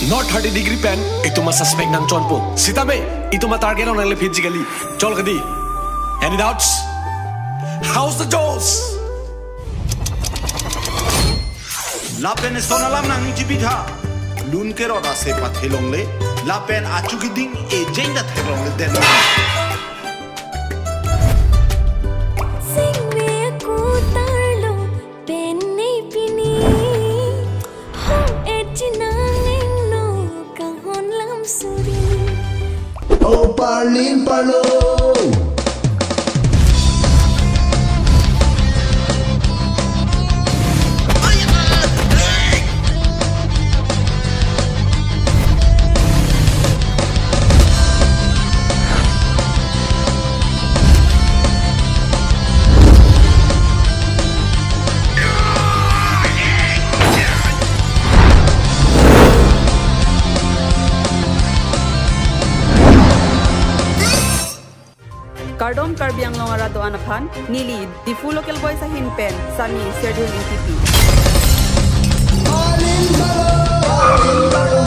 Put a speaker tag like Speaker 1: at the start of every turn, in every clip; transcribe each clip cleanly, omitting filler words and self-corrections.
Speaker 1: Not 30-degree pen, ito masuspect ng chon po. Si Tabe, ito matarget ang nalip physically. Chol kadi. Any doubts? How's the Joes?
Speaker 2: Lapen sonalam nang jibitha. Lun ke roda se pathelong le. Lapen achugiding e jenda thelong le den.
Speaker 3: Oh, Parlin Parlo.
Speaker 4: Kardom karbiang longarado anapan, nili, di full local boy sa hinpen, sani, serdul in TV.
Speaker 3: Parlin Parlo. Parlin Parlo.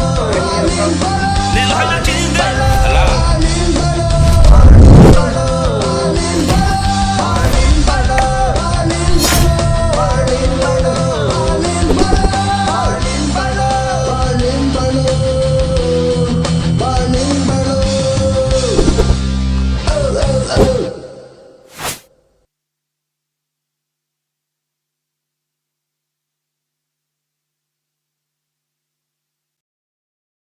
Speaker 5: Parlin Parlo.